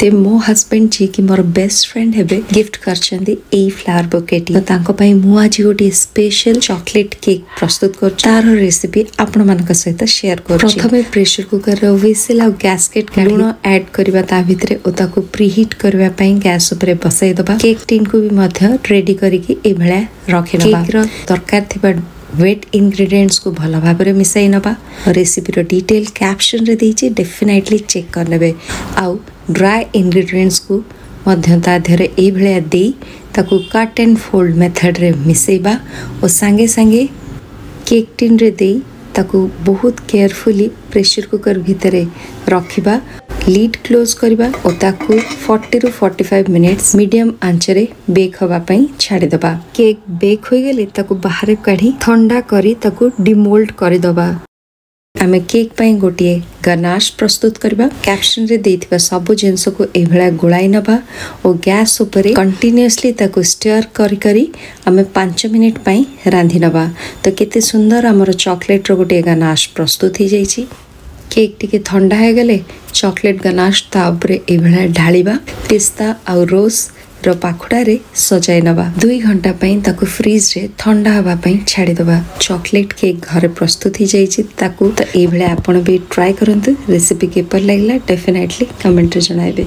मते मो हस्बैंड जी कि मोर बेस्ट फ्रेंड हेबे गिफ्ट करछंदी ए फ्लावर बुकेटी। तो तांको पई मु आज गोटे स्पेशल चॉकलेट केक प्रस्तुत कर तार रेसिपी आपण मानक सहित शेयर कर। प्रथमे प्रेशर कुकर रो व्हिसल आ गैस्केट काढी लूण ऐड करबा ता भितरे ओ ताको प्रीहीट करबा पई गैस ऊपर बसाई दबा। केक टिन को भी मध्य रेडी करिकि ए भळा रखि नबा। केक रो दरकार थिबा वेट इंग्रेडिएंट्स को भल भाव में मिसाई नबा। रेसिपी रो डिटेल कैप्शन रे देछि, डेफिनेटली चेक कर नेबे। आउ ड्राई इंग्रेडिएंट्स को मध्य ता धरे ए भळा देई ताकू कट एंड फोल्ड मेथड रे मिसेबा और संगे संगे केक टिन रे देई ताकू बहुत केयरफुली प्रेशर कुकर भितरे रखिबा। लीड क्लोज करबा और ताकू 40 टू 45 मिनिट्स मीडियम आंच रे बेक होबा पई छाडी दबा। केक बेक होई गेले ताकू बाहर काढी ठंडा करी ताकू डिमोल्ड करि दबा। आमे केक पई गोटिए गनाश प्रस्तुत करबा। कैप्शन रे देथिबा सब जिंस को ए भळा गुळाई नबा और गैस ऊपर कंटीन्यूअसली ताकू स्टर करी करी आमे 5 मिनिट पई रांधी नबा। तो केते सुंदर हमर चॉकलेट रो गोटिए गनाश प्रस्तुत ही जाईची। केक टिके ठंडा है गले चॉकलेट गनाश ता ऊपर ए भळा ढाळीबा। पिस्ता आ रोज रो पाखुडा रे सजाई नबा। 2 घंटा पई ताकू फ्रीज रे ठंडा हवा पई छाडी दबा। चॉकलेट केक घरे प्रस्तुत ही जाईची। ताकू त ए भळा आपण भी ट्राई करंतु। रेसिपी केपर लागला डेफिनेटली कमेंट रे जणाइबे।